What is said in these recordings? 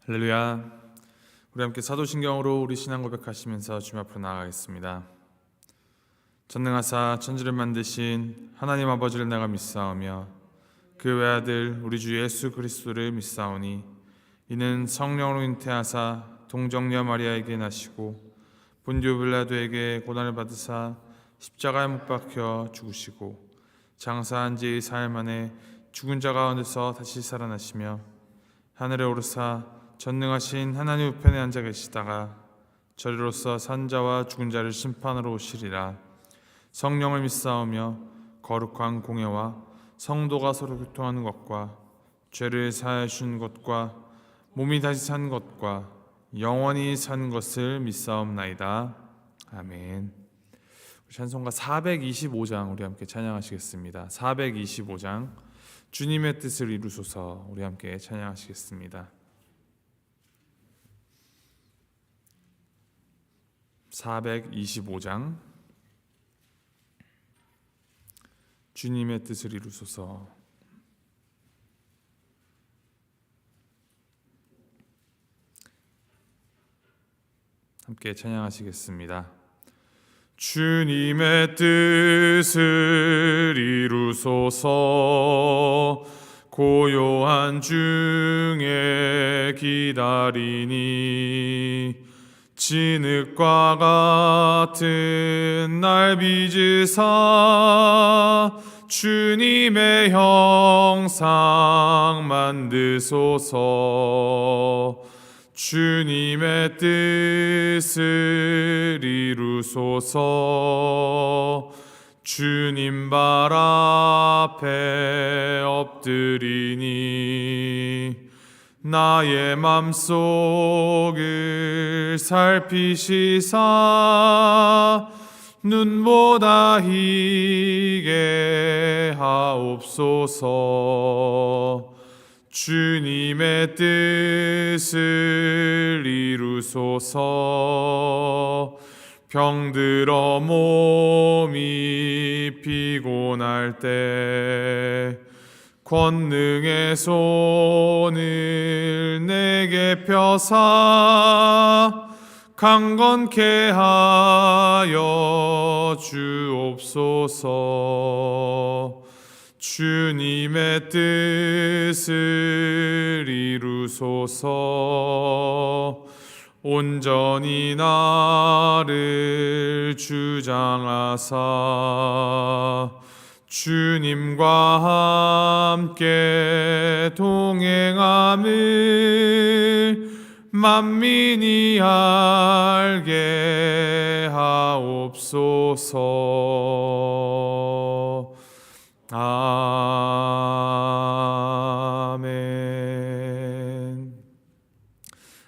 할렐루야. 우리 함께 사도신경으로 우리 신앙 고백하시면서 주님 앞으로 나아가겠습니다. 전능하사 천지를 만드신 하나님 아버지를 내가 믿사오며 그 외아들 우리 주 예수 그리스도를 믿사오니 이는 성령으로 잉태하사 동정녀 마리아에게 나시고 본디오 빌라도에게 고난을 받으사 십자가에 못 박혀 죽으시고 장사한 지 사흘 만에 죽은 자 가운데서 다시 살아나시며 하늘에 오르사 전능하신 하나님 우편에 앉아 계시다가 저리로서 산 자와 죽은 자를 심판하러 오시리라. 성령을 믿사오며 거룩한 공예와 성도가 서로 교통하는 것과 죄를 사하여 주는 것과 몸이 다시 산 것과 영원히 산 것을 믿사옵나이다. 아멘. 찬송가 425장 우리 함께 찬양하시겠습니다. 425장 주님의 뜻을 이루소서 우리 함께 찬양하시겠습니다. 425장 주님의 뜻을 이루소서. 함께 찬양하시겠습니다. 주님의 뜻을 이루소서. 고요한 중에 기다리니 진흙과 같은 날 빚으사 주님의 형상 만드소서. 주님의 뜻을 이루소서. 주님 발 앞에 엎드리니 나의 맘속을 살피시사 눈보다 희게 하옵소서. 주님의 뜻을 이루소서. 병들어 몸이 피곤할 때 권능의 손을 내게 펴사 강건케 하여 주옵소서. 주님의 뜻을 이루소서. 온전히 나를 주장하사 주님과 함께 동행함을 만민이 알게 하옵소서. 아멘.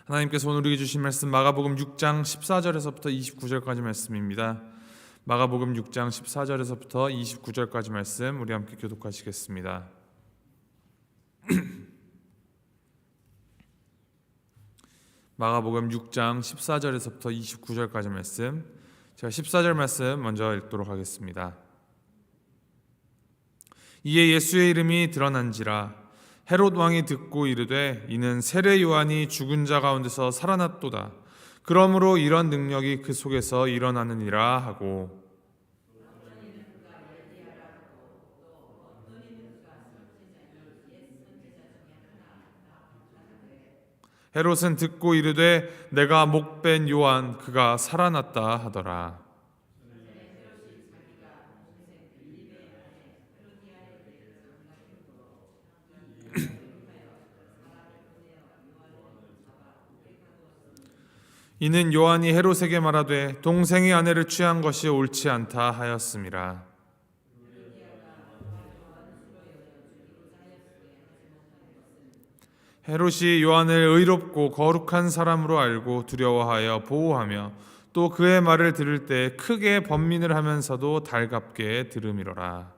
하나님께서 오늘 우리에게 주신 말씀 마가복음 6장 14절에서부터 29절까지 말씀입니다. 마가복음 6장 14절에서부터 29절까지 말씀 우리 함께 교독하시겠습니다. 마가복음 6장 14절에서부터 29절까지 말씀, 제가 14절 말씀 먼저 읽도록 하겠습니다. 이에 예수의 이름이 드러난지라 헤롯 왕이 듣고 이르되 이는 세례 요한이 죽은 자 가운데서 살아났도다. 그러므로 이런 능력이 그 속에서 일어나느니라 하고, 헤롯은 듣고 이르되 내가 목벤 요한 그가 살아났다 하더라. 이는 요한이 헤롯에게 말하되 동생의 아내를 취한 것이 옳지 않다 하였음이라. 헤롯이 요한을 의롭고 거룩한 사람으로 알고 두려워하여 보호하며 또 그의 말을 들을 때 크게 번민을 하면서도 달갑게 들음이로라.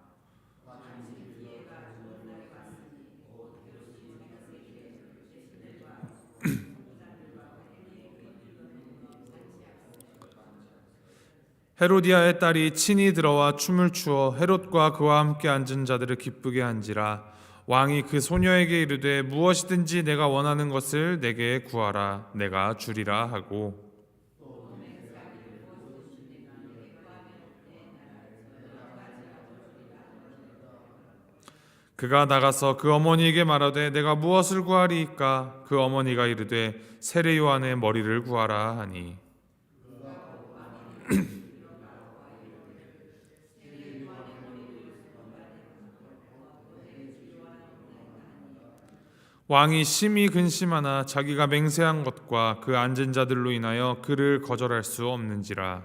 헤로디아의 딸이 친히 들어와 춤을 추어 헤롯과 그와 함께 앉은 자들을 기쁘게 한지라. 왕이 그 소녀에게 이르되 무엇이든지 내가 원하는 것을 내게 구하라 내가 주리라 하고 그가 나가서 그 어머니에게 말하되 내가 무엇을 구하리이까? 그 어머니가 이르되 세례 요한의 머리를 구하라 하니 왕이 심히 근심하나 자기가 맹세한 것과 그 앉은 자들로 인하여 그를 거절할 수 없는지라.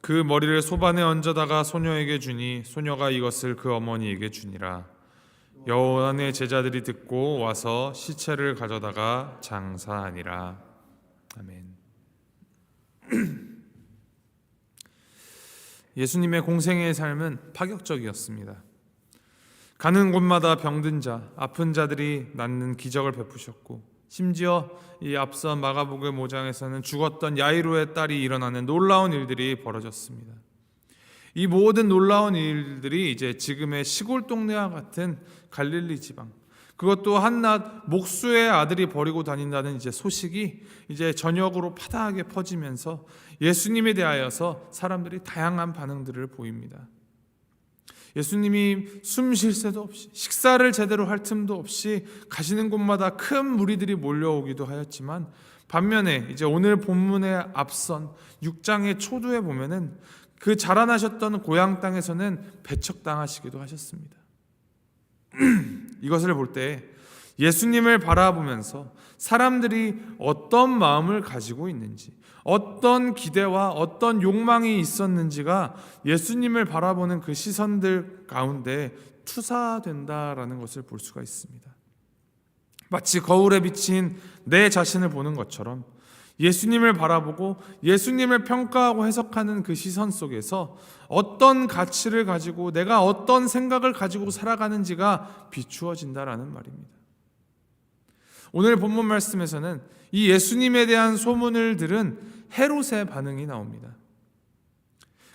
그 머리를 소반에 얹어다가 소녀에게 주니 소녀가 이것을 그 어머니에게 주니라. 요한의 제자들이 듣고 와서 시체를 가져다가 장사하니라. 아멘. 예수님의 공생애의 삶은 파격적이었습니다. 가는 곳마다 병든 자, 아픈 자들이 낫는 기적을 베푸셨고 심지어 이 앞선 마가복음 5장에서는 죽었던 야이로의 딸이 일어나는 놀라운 일들이 벌어졌습니다. 이 모든 놀라운 일들이 이제 지금의 시골 동네와 같은 갈릴리 지방, 그것도 한낱 목수의 아들이 버리고 다닌다는 이제 소식이 이제 전역으로 파다하게 퍼지면서 예수님에 대하여서 사람들이 다양한 반응들을 보입니다. 예수님이 숨 쉴 새도 없이 식사를 제대로 할 틈도 없이 가시는 곳마다 큰 무리들이 몰려오기도 하였지만 반면에 이제 오늘 본문의 앞선 6장의 초두에 보면은 그 자라나셨던 고향 땅에서는 배척당하시기도 하셨습니다. 이것을 볼 때 예수님을 바라보면서 사람들이 어떤 마음을 가지고 있는지, 어떤 기대와 어떤 욕망이 있었는지가 예수님을 바라보는 그 시선들 가운데 투사된다라는 것을 볼 수가 있습니다. 마치 거울에 비친 내 자신을 보는 것처럼 예수님을 바라보고 예수님을 평가하고 해석하는 그 시선 속에서 어떤 가치를 가지고 내가 어떤 생각을 가지고 살아가는지가 비추어진다라는 말입니다. 오늘 본문 말씀에서는 이 예수님에 대한 소문을 들은 헤롯의 반응이 나옵니다.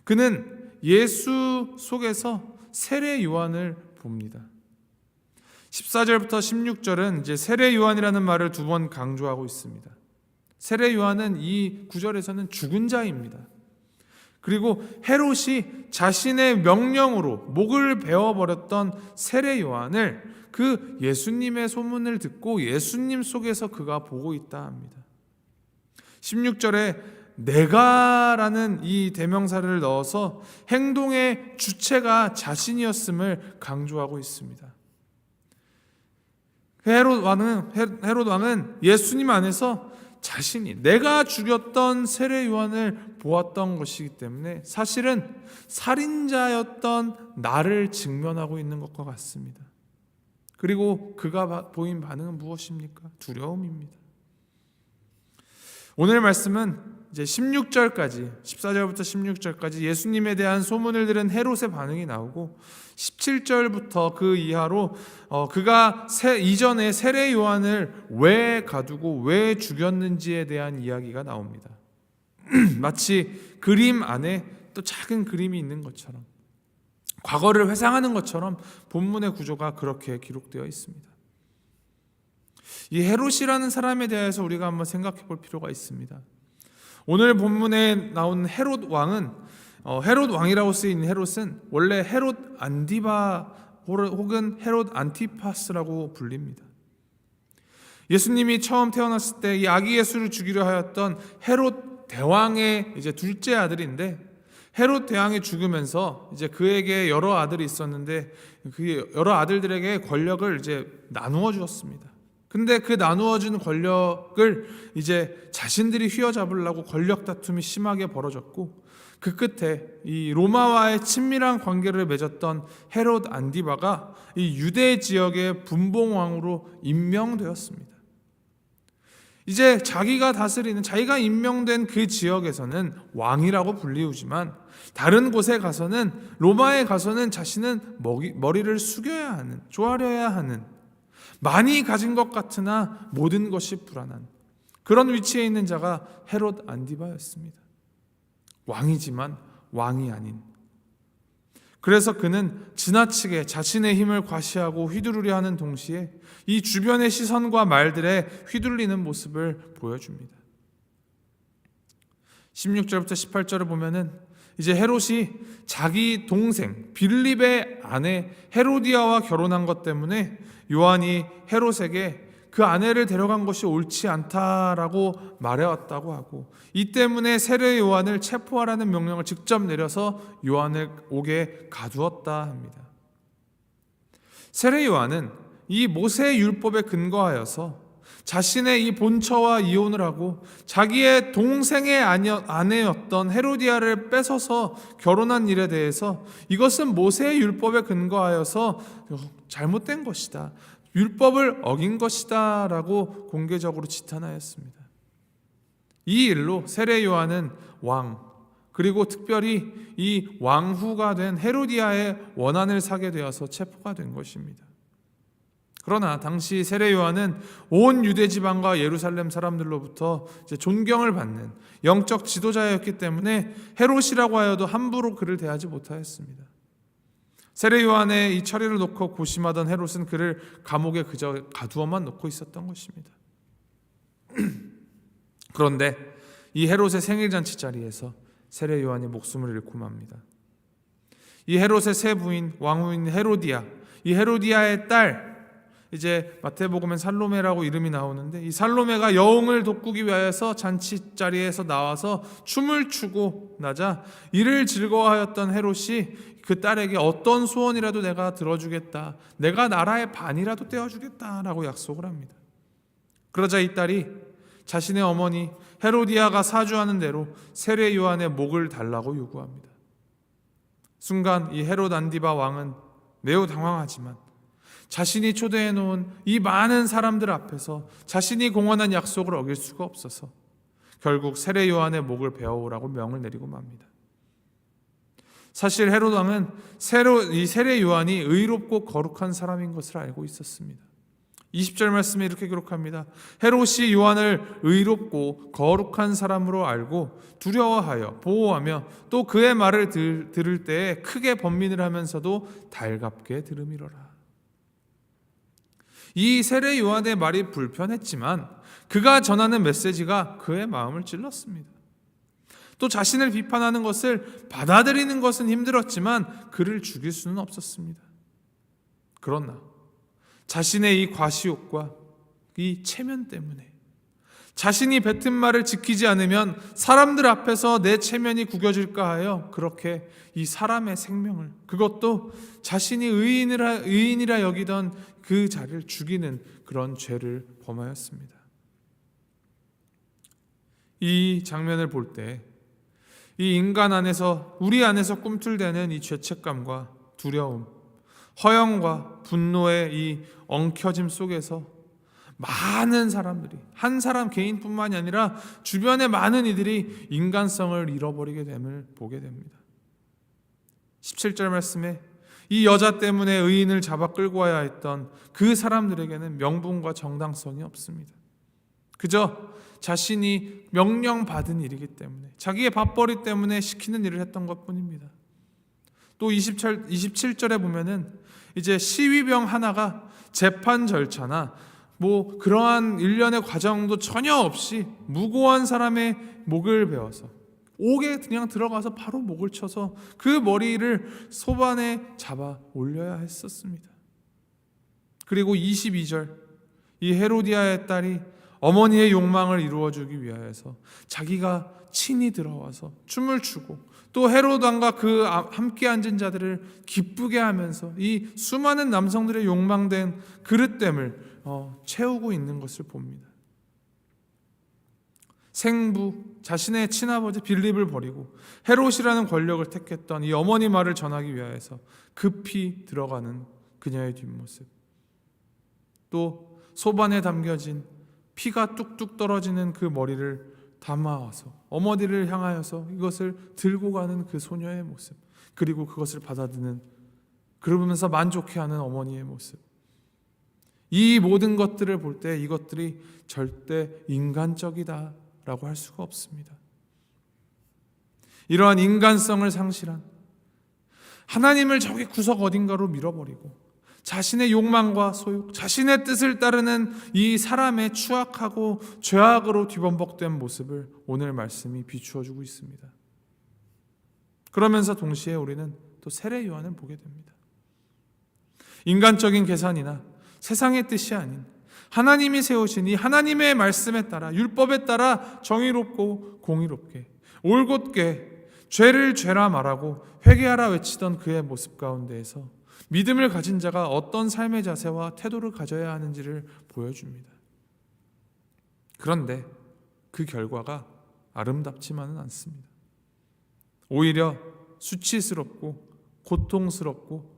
그는 예수 속에서 세례 요한을 봅니다. 14절부터 16절은 이제 세례 요한이라는 말을 두 번 강조하고 있습니다. 세례 요한은 이 구절에서는 죽은 자입니다. 그리고 헤롯이 자신의 명령으로 목을 베어버렸던 세례 요한을 그 예수님의 소문을 듣고 예수님 속에서 그가 보고 있다 합니다. 16절에 내가라는 이 대명사를 넣어서 행동의 주체가 자신이었음을 강조하고 있습니다. 헤롯 왕은 예수님 안에서 자신이 내가 죽였던 세례 요한을 보았던 것이기 때문에 사실은 살인자였던 나를 직면하고 있는 것과 같습니다. 그리고 그가 보인 반응은 무엇입니까? 두려움입니다. 오늘 말씀은 이제 16절까지 14절부터 16절까지 예수님에 대한 소문을 들은 헤롯의 반응이 나오고 17절부터 그 이하로 그가 이전에 세례 요한을 왜 가두고 왜 죽였는지에 대한 이야기가 나옵니다. 마치 그림 안에 또 작은 그림이 있는 것처럼 과거를 회상하는 것처럼 본문의 구조가 그렇게 기록되어 있습니다. 이 헤롯이라는 사람에 대해서 우리가 한번 생각해 볼 필요가 있습니다. 오늘 본문에 나온 헤롯 왕은 헤롯 왕이라고 쓰인 헤롯은 원래 헤롯 안디바 혹은 헤롯 안티파스라고 불립니다. 예수님이 처음 태어났을 때 이 아기 예수를 죽이려 하였던 헤롯 대왕의 이제 둘째 아들인데 헤롯 대왕이 죽으면서 이제 그에게 여러 아들이 있었는데 그 여러 아들들에게 권력을 이제 나누어 주었습니다. 근데 그 나누어진 권력을 이제 자신들이 휘어잡으려고 권력 다툼이 심하게 벌어졌고 그 끝에 이 로마와의 친밀한 관계를 맺었던 헤롯 안디바가 이 유대 지역의 분봉왕으로 임명되었습니다. 이제 자기가 다스리는 자기가 임명된 그 지역에서는 왕이라고 불리우지만 다른 곳에 가서는 로마에 가서는 자신은 머리를 숙여야 하는 조아려야 하는 많이 가진 것 같으나 모든 것이 불안한 그런 위치에 있는 자가 헤롯 안디바였습니다. 왕이지만 왕이 아닌. 그래서 그는 지나치게 자신의 힘을 과시하고 휘두르려 하는 동시에 이 주변의 시선과 말들에 휘둘리는 모습을 보여줍니다. 16절부터 18절을 보면은 이제 헤롯이 자기 동생 빌립의 아내 헤로디아와 결혼한 것 때문에 요한이 헤롯에게 그 아내를 데려간 것이 옳지 않다라고 말해왔다고 하고, 이 때문에 세례 요한을 체포하라는 명령을 직접 내려서 요한을 옥에 가두었다 합니다. 세례 요한은 이 모세 율법에 근거하여서 자신의 이 본처와 이혼을 하고 자기의 동생의 아내였던 헤로디아를 뺏어서 결혼한 일에 대해서 이것은 모세의 율법에 근거하여서 잘못된 것이다, 율법을 어긴 것이다 라고 공개적으로 지탄하였습니다. 이 일로 세례 요한은 왕, 그리고 특별히 이 왕후가 된 헤로디아의 원한을 사게 되어서 체포가 된 것입니다. 그러나 당시 세례 요한은 온 유대 지방과 예루살렘 사람들로부터 이제 존경을 받는 영적 지도자였기 때문에 헤롯이라고 하여도 함부로 그를 대하지 못하였습니다. 세례 요한의 이 처리를 놓고 고심하던 헤롯은 그를 감옥에 그저 가두어만 놓고 있었던 것입니다. 그런데 이 헤롯의 생일잔치 자리에서 세례 요한이 목숨을 잃고 맙니다. 이 헤롯의 세 부인 왕후인 헤로디아, 이 헤로디아의 딸, 이제 마태복음엔 살로메라고 이름이 나오는데, 이 살로메가 여웅을 돋구기 위하여서 잔치 자리에서 나와서 춤을 추고 나자 이를 즐거워하였던 헤롯이 그 딸에게 어떤 소원이라도 내가 들어주겠다, 내가 나라의 반이라도 떼어주겠다라고 약속을 합니다. 그러자 이 딸이 자신의 어머니 헤로디아가 사주하는 대로 세례 요한의 목을 달라고 요구합니다. 순간 이 헤롯 안디바 왕은 매우 당황하지만 자신이 초대해 놓은 이 많은 사람들 앞에서 자신이 공언한 약속을 어길 수가 없어서 결국 세례 요한의 목을 베어오라고 명을 내리고 맙니다. 사실 헤롯 왕은 이 세례 요한이 의롭고 거룩한 사람인 것을 알고 있었습니다. 20절 말씀에 이렇게 기록합니다. 헤롯이 요한을 의롭고 거룩한 사람으로 알고 두려워하여 보호하며 또 그의 말을 들을 때에 크게 번민을 하면서도 달갑게 들음이로라. 이 세례 요한의 말이 불편했지만 그가 전하는 메시지가 그의 마음을 찔렀습니다. 또 자신을 비판하는 것을 받아들이는 것은 힘들었지만 그를 죽일 수는 없었습니다. 그러나 자신의 이 과시욕과 이 체면 때문에 자신이 뱉은 말을 지키지 않으면 사람들 앞에서 내 체면이 구겨질까 하여 그렇게 이 사람의 생명을, 그것도 자신이 의인이라 여기던 그 자를 죽이는 그런 죄를 범하였습니다. 이 장면을 볼 때 이 인간 안에서, 우리 안에서 꿈틀대는 이 죄책감과 두려움, 허영과 분노의 이 엉켜짐 속에서 많은 사람들이, 한 사람 개인뿐만이 아니라 주변의 많은 이들이 인간성을 잃어버리게 됨을 보게 됩니다. 17절 말씀에 이 여자 때문에 의인을 잡아 끌고 와야 했던 그 사람들에게는 명분과 정당성이 없습니다. 그저 자신이 명령받은 일이기 때문에, 자기의 밥벌이 때문에 시키는 일을 했던 것뿐입니다. 또 27절에 보면은 이제 시위병 하나가 재판 절차나 그러한 일련의 과정도 전혀 없이 무고한 사람의 목을 베어서 옥에 그냥 들어가서 바로 목을 쳐서 그 머리를 소반에 잡아 올려야 했었습니다. 그리고 22절, 이 헤로디아의 딸이 어머니의 욕망을 이루어주기 위하여서 자기가 친히 들어와서 춤을 추고 또 헤롯 왕과 그 함께 앉은 자들을 기쁘게 하면서 이 수많은 남성들의 욕망된 그릇됨을 채우고 있는 것을 봅니다. 생부, 자신의 친아버지 빌립을 버리고 헤롯이라는 권력을 택했던 이 어머니 말을 전하기 위하여서 급히 들어가는 그녀의 뒷모습, 또 소반에 담겨진 피가 뚝뚝 떨어지는 그 머리를 담아와서 어머니를 향하여서 이것을 들고 가는 그 소녀의 모습, 그리고 그것을 받아드는, 그러면서 만족해하는 어머니의 모습, 이 모든 것들을 볼 때 이것들이 절대 인간적이다라고 할 수가 없습니다. 이러한 인간성을 상실한, 하나님을 저기 구석 어딘가로 밀어버리고 자신의 욕망과 소욕, 자신의 뜻을 따르는 이 사람의 추악하고 죄악으로 뒤범벅된 모습을 오늘 말씀이 비추어주고 있습니다. 그러면서 동시에 우리는 또 세례 요한을 보게 됩니다. 인간적인 계산이나 세상의 뜻이 아닌 하나님이 세우신 이 하나님의 말씀에 따라, 율법에 따라 정의롭고 공의롭게 올곧게 죄를 죄라 말하고 회개하라 외치던 그의 모습 가운데에서 믿음을 가진 자가 어떤 삶의 자세와 태도를 가져야 하는지를 보여줍니다. 그런데 그 결과가 아름답지만은 않습니다. 오히려 수치스럽고 고통스럽고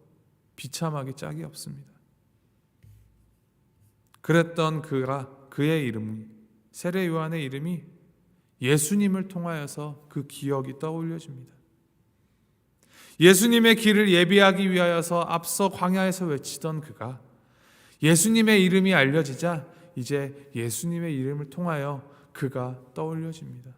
비참하기 짝이 없습니다. 그랬던 그의 이름이, 세례 요한의 이름이 예수님을 통하여서 그 기억이 떠올려집니다. 예수님의 길을 예비하기 위하여서 앞서 광야에서 외치던 그가 예수님의 이름이 알려지자 이제 예수님의 이름을 통하여 그가 떠올려집니다.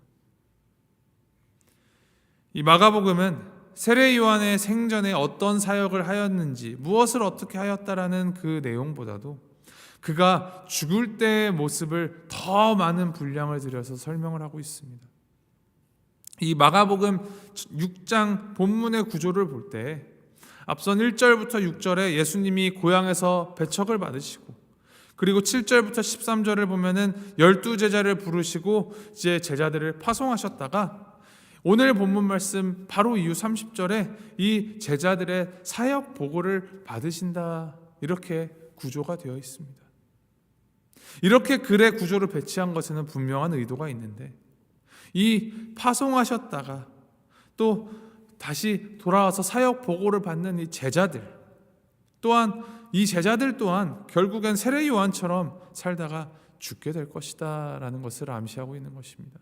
이 마가복음은 세례 요한의 생전에 어떤 사역을 하였는지, 무엇을 어떻게 하였다라는 그 내용보다도 그가 죽을 때의 모습을 더 많은 분량을 들여서 설명을 하고 있습니다. 이 마가복음 6장 본문의 구조를 볼 때 앞선 1절부터 6절에 예수님이 고향에서 배척을 받으시고, 그리고 7절부터 13절을 보면은 12제자를 부르시고 이제 제자들을 파송하셨다가 오늘 본문 말씀 바로 이후 30절에 이 제자들의 사역 보고를 받으신다, 이렇게 구조가 되어 있습니다. 이렇게 글의 구조를 배치한 것에는 분명한 의도가 있는데, 이 파송하셨다가 또 다시 돌아와서 사역 보고를 받는 이 제자들 또한, 이 제자들 또한 결국엔 세례 요한처럼 살다가 죽게 될 것이다 라는 것을 암시하고 있는 것입니다.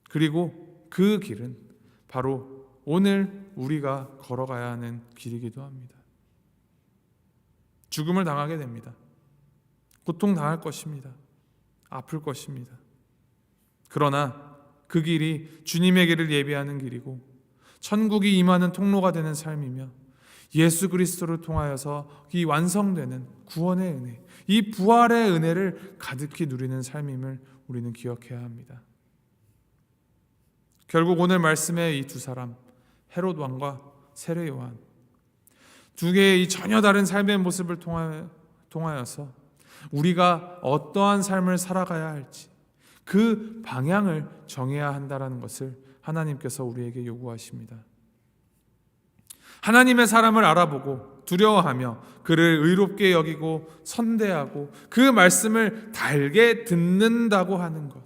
그리고 그 길은 바로 오늘 우리가 걸어가야 하는 길이기도 합니다. 죽음을 당하게 됩니다. 고통당할 것입니다. 아플 것입니다. 그러나 그 길이 주님의 길을 예비하는 길이고 천국이 임하는 통로가 되는 삶이며 예수 그리스도를 통하여서 이 완성되는 구원의 은혜, 이 부활의 은혜를 가득히 누리는 삶임을 우리는 기억해야 합니다. 결국 오늘 말씀의 이 두 사람, 헤롯 왕과 세례 요한, 두 개의 이 전혀 다른 삶의 모습을 통하여서 우리가 어떠한 삶을 살아가야 할지 그 방향을 정해야 한다는 것을 하나님께서 우리에게 요구하십니다. 하나님의 사람을 알아보고 두려워하며 그를 의롭게 여기고 선대하고 그 말씀을 달게 듣는다고 하는 것,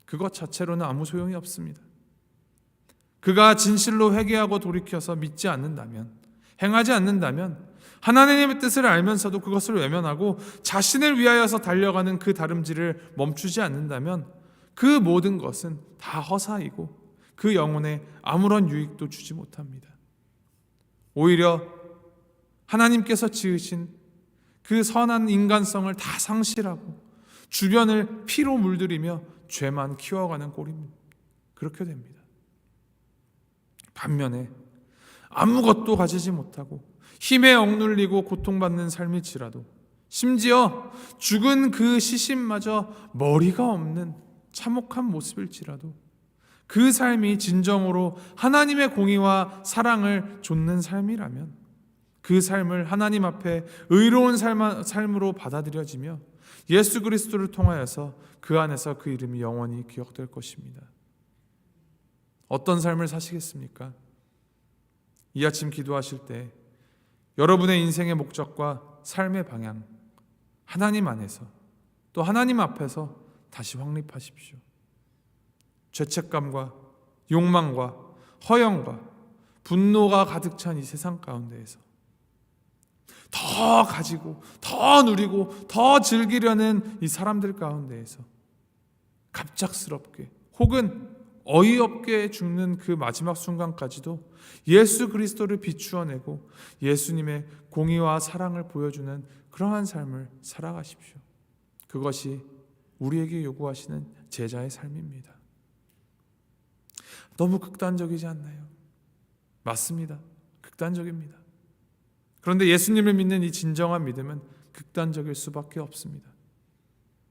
그것 자체로는 아무 소용이 없습니다. 그가 진실로 회개하고 돌이켜서 믿지 않는다면, 행하지 않는다면, 하나님의 뜻을 알면서도 그것을 외면하고 자신을 위하여서 달려가는 그 다름질을 멈추지 않는다면 그 모든 것은 다 허사이고 그 영혼에 아무런 유익도 주지 못합니다. 오히려 하나님께서 지으신 그 선한 인간성을 다 상실하고 주변을 피로 물들이며 죄만 키워가는 꼴입니다. 그렇게 됩니다. 반면에 아무것도 가지지 못하고 힘에 억눌리고 고통받는 삶일지라도, 심지어 죽은 그 시신마저 머리가 없는 참혹한 모습일지라도 그 삶이 진정으로 하나님의 공의와 사랑을 좇는 삶이라면 그 삶을 하나님 앞에 의로운 삶으로 받아들여지며 예수 그리스도를 통하여서 그 안에서 그 이름이 영원히 기억될 것입니다. 어떤 삶을 사시겠습니까? 이 아침 기도하실 때 여러분의 인생의 목적과 삶의 방향, 하나님 안에서 또 하나님 앞에서 다시 확립하십시오. 죄책감과 욕망과 허영과 분노가 가득 찬 이 세상 가운데에서 더 가지고 더 누리고 더 즐기려는 이 사람들 가운데에서 갑작스럽게 혹은 어이없게 죽는 그 마지막 순간까지도 예수 그리스도를 비추어내고 예수님의 공의와 사랑을 보여주는 그러한 삶을 살아가십시오. 그것이 우리에게 요구하시는 제자의 삶입니다. 너무 극단적이지 않나요? 맞습니다. 극단적입니다. 그런데 예수님을 믿는 이 진정한 믿음은 극단적일 수밖에 없습니다.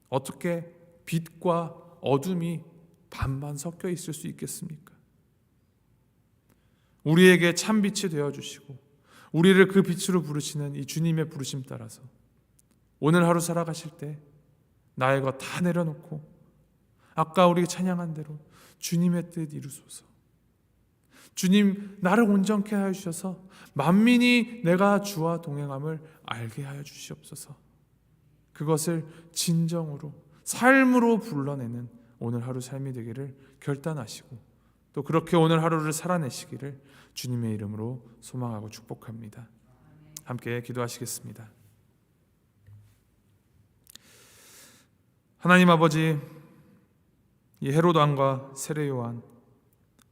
어떻게 빛과 어둠이 반반 섞여 있을 수 있겠습니까? 우리에게 참 빛이 되어주시고 우리를 그 빛으로 부르시는 이 주님의 부르심 따라서 오늘 하루 살아가실 때 나의 것 다 내려놓고 아까 우리 찬양한 대로 주님의 뜻 이루소서. 주님 나를 온전케 하여 주셔서 만민이 내가 주와 동행함을 알게 하여 주시옵소서. 그것을 진정으로 삶으로 불러내는 오늘 하루 삶이 되기를 결단하시고 또 그렇게 오늘 하루를 살아내시기를 주님의 이름으로 소망하고 축복합니다. 함께 기도하시겠습니다. 하나님 아버지, 이 헤롯 왕과 세례 요한,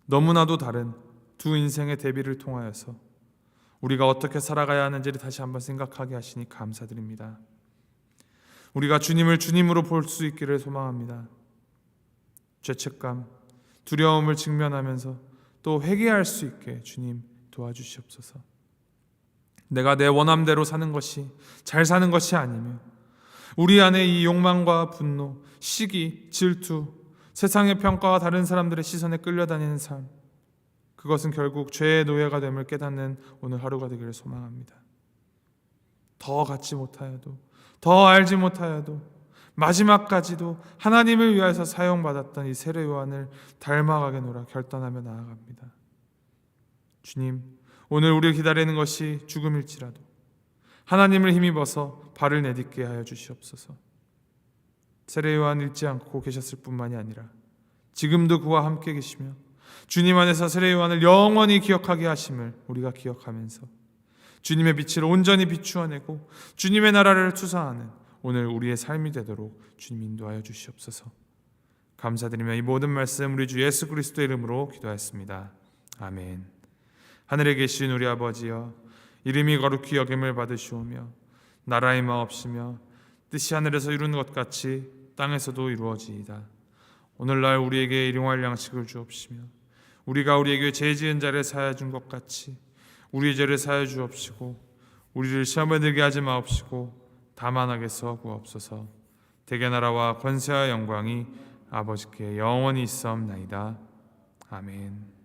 너무나도 다른 두 인생의 대비를 통하여서 우리가 어떻게 살아가야 하는지를 다시 한번 생각하게 하시니 감사드립니다. 우리가 주님을 주님으로 볼 수 있기를 소망합니다. 죄책감, 두려움을 직면하면서 또 회개할 수 있게 주님 도와주시옵소서. 내가 내 원함대로 사는 것이 잘 사는 것이 아니며 우리 안에 이 욕망과 분노, 시기, 질투, 세상의 평가와 다른 사람들의 시선에 끌려다니는 삶, 그것은 결국 죄의 노예가 됨을 깨닫는 오늘 하루가 되기를 소망합니다. 더 갖지 못하여도, 더 알지 못하여도 마지막까지도 하나님을 위하여서 사용받았던 이 세례 요한을 닮아가게노라 결단하며 나아갑니다. 주님, 오늘 우리를 기다리는 것이 죽음일지라도 하나님을 힘입어서 발을 내딛게 하여 주시옵소서. 세례 요한 잊지 않고 계셨을 뿐만이 아니라 지금도 그와 함께 계시며 주님 안에서 세례 요한을 영원히 기억하게 하심을 우리가 기억하면서 주님의 빛을 온전히 비추어내고 주님의 나라를 투사하는 오늘 우리의 삶이 되도록 주님 인도하여 주시옵소서. 감사드리며 이 모든 말씀 우리 주 예수 그리스도의 이름으로 기도하였습니다. 아멘. 하늘에 계신 우리 아버지여, 이름이 거룩히 여김을 받으시오며 나라의 마옵시며 뜻이 하늘에서 이루는 것 같이 땅에서도 이루어지이다. 오늘날 우리에게 일용할 양식을 주옵시며 우리가 우리에게 죄 지은 자를 사하여 준 것 같이 우리의 죄를 사하여 주옵시고 우리를 시험에 들게 하지 마옵시고 다만 악에서 구하옵소서. 대개 나라와 권세와 영광이 아버지께 영원히 있사옵나이다. 아멘.